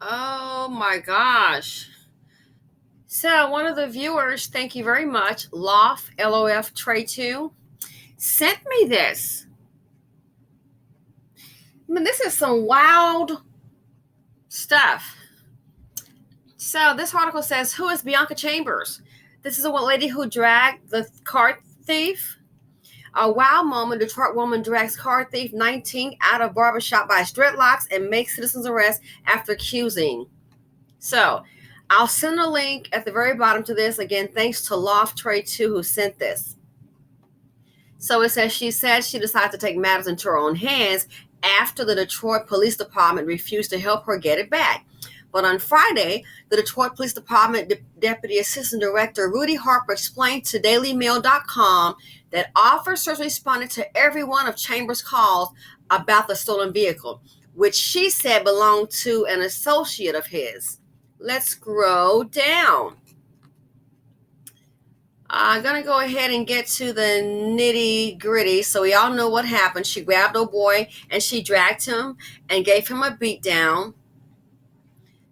Oh my gosh. So one of the viewers, thank you very much, Lof LOF Tray 2, sent me this. I mean, this is some wild stuff. So this article says, who is Bianca Chambers? This is a lady who dragged the car thief. A wild moment, Detroit woman drags car thief 19 out of barbershop by his dreadlocks and makes citizen's arrest after accusing. So I'll send a link at the very bottom to this. Again, thanks to Loft Trade 2 who sent this. So it says she said she decided to take matters into her own hands after the Detroit Police Department refused to help her get it back. But on Friday, the Detroit Police Department Deputy Assistant Director Rudy Harper explained to DailyMail.com that officers responded to every one of Chambers' calls about the stolen vehicle, which she said belonged to an associate of his. Let's scroll down. I'm going to go ahead and get to the nitty gritty so we all know what happened. She grabbed old boy and she dragged him and gave him a beat down.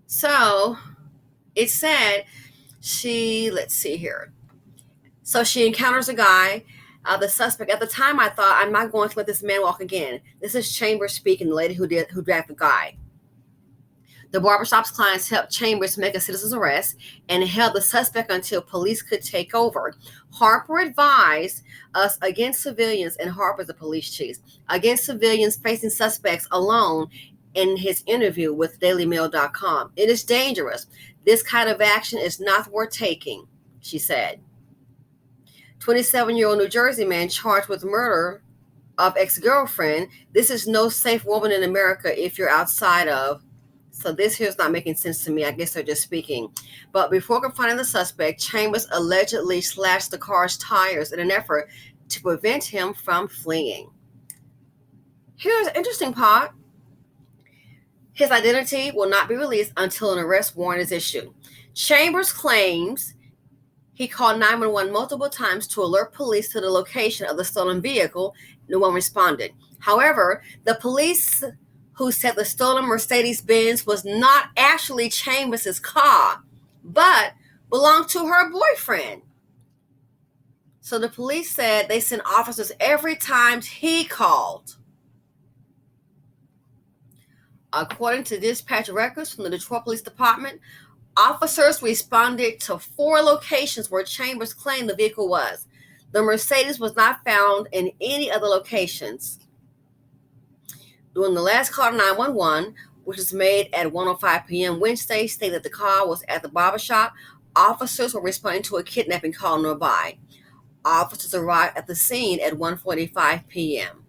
So it said let's see here. So she encounters a guy, the suspect. At the time, I thought, I'm not going to let this man walk again. This is Chambers speaking, the lady who dragged the guy. The barbershop's clients helped Chambers make a citizen's arrest and held the suspect until police could take over. Harper advised us against civilians, and Harper's the police chief, against civilians facing suspects alone in his interview with DailyMail.com. It is dangerous. This kind of action is not worth taking, she said. 27-year-old New Jersey man charged with murder of ex-girlfriend. This is no safe woman in America if you're outside of. So this here's not making sense to me. I guess they're just speaking. But before confronting the suspect, Chambers allegedly slashed the car's tires in an effort to prevent him from fleeing. Here's an interesting part. His identity will not be released until an arrest warrant is issued. Chambers claims he called 911 multiple times to alert police to the location of the stolen vehicle. No one responded. However, the police who said the stolen Mercedes-Benz was not actually Chambers' car, but belonged to her boyfriend. So the police said they sent officers every time he called. According to dispatch records from the Detroit Police Department, officers responded to 4 locations where Chambers claimed the vehicle was. The Mercedes was not found in any other locations. During the last call to 911, which was made at 1:05 p.m. Wednesday, stated that the car was at the barbershop. Officers were responding to a kidnapping call nearby. Officers arrived at the scene at 1:45 p.m.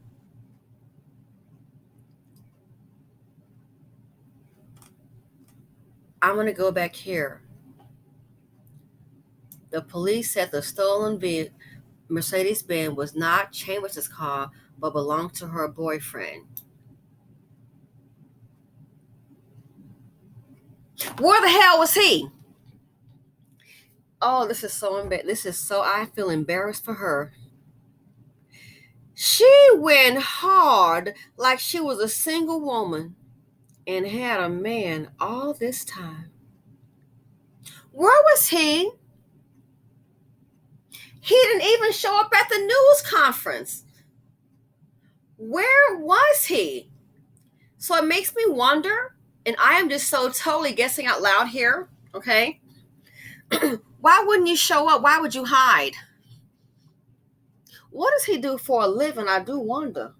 I'm going to go back here. The police said the stolen Mercedes-Benz was not Chambers' car, but belonged to her boyfriend. Where the hell was he? Oh, this is so I feel embarrassed for her. She went hard like she was a single woman and had a man all this time. Where was he? He didn't even show up at the news conference. Where was he? So it makes me wonder, and I am just so totally guessing out loud here, okay? Why wouldn't you show up? Why would you hide? What does he do for a living? I do wonder.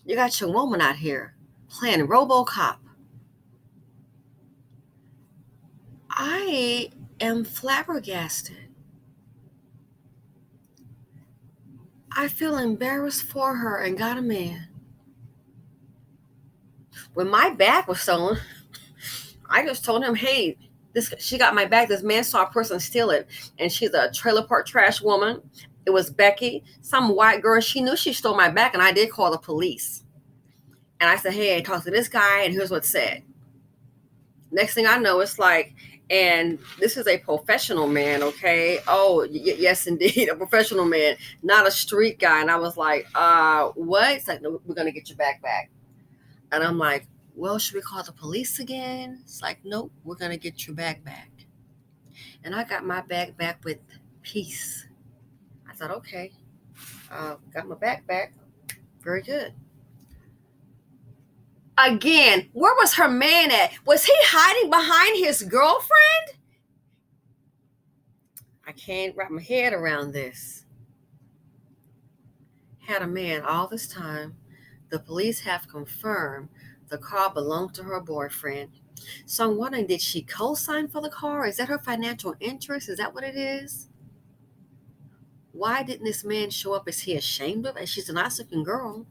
You got your woman out here playing RoboCop. I am flabbergasted. I feel embarrassed for her and got a man. When my bag was stolen, I just told him, hey, she got my bag. This man saw a person steal it, and she's a trailer park trash woman. It was Becky, some white girl. She knew she stole my bag, and I did call the police. And I said, hey, I talked to this guy, and here's what it said. Next thing I know, it's like, and this is a professional man, okay? Oh, yes, indeed, a professional man, not a street guy. And I was like, what? It's like, no, we're going to get your bag back. And I'm like, well, should we call the police again? It's like, nope, we're going to get your bag back. And I got my bag back with peace. I thought, okay, got my bag back. Very good. Again, where was her man at? Was he hiding behind his girlfriend? I can't wrap my head around this. Had a man all this time. The police have confirmed the car belonged to her boyfriend. So I'm wondering, did she co-sign for the car? Is that her financial interest? Is that what it is? Why didn't this man show up? Is he ashamed of it? She's a nice looking girl.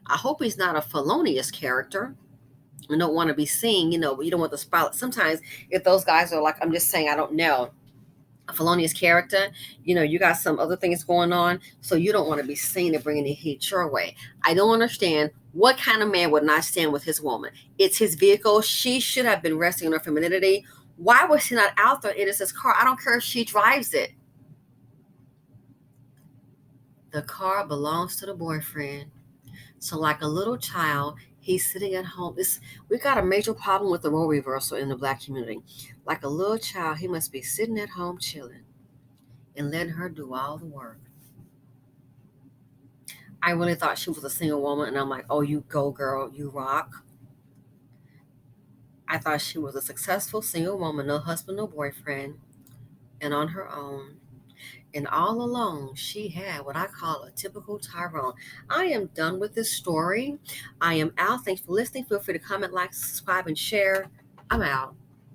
I hope he's not a felonious character. You don't want to be seen, you don't want the spotlight. Sometimes if those guys are like, I'm just saying, I don't know, a felonious character, you got some other things going on, so you don't want to be seen and bringing the heat your way. I don't understand what kind of man would not stand with his woman. It's his vehicle. She should have been resting on her femininity. Why was she not out there? It is his car. I don't care if she drives it. The car belongs to the boyfriend. So like a little child, he's sitting at home. We got a major problem with the role reversal in the Black community. Like a little child, he must be sitting at home chilling and letting her do all the work. I really thought she was a single woman, and I'm like, oh, you go, girl, you rock. I thought she was a successful single woman, no husband, no boyfriend, and on her own. And all along, she had what I call a typical Tyrone. I am done with this story. I am out. Thanks for listening. Feel free to comment, like, subscribe, and share. I'm out.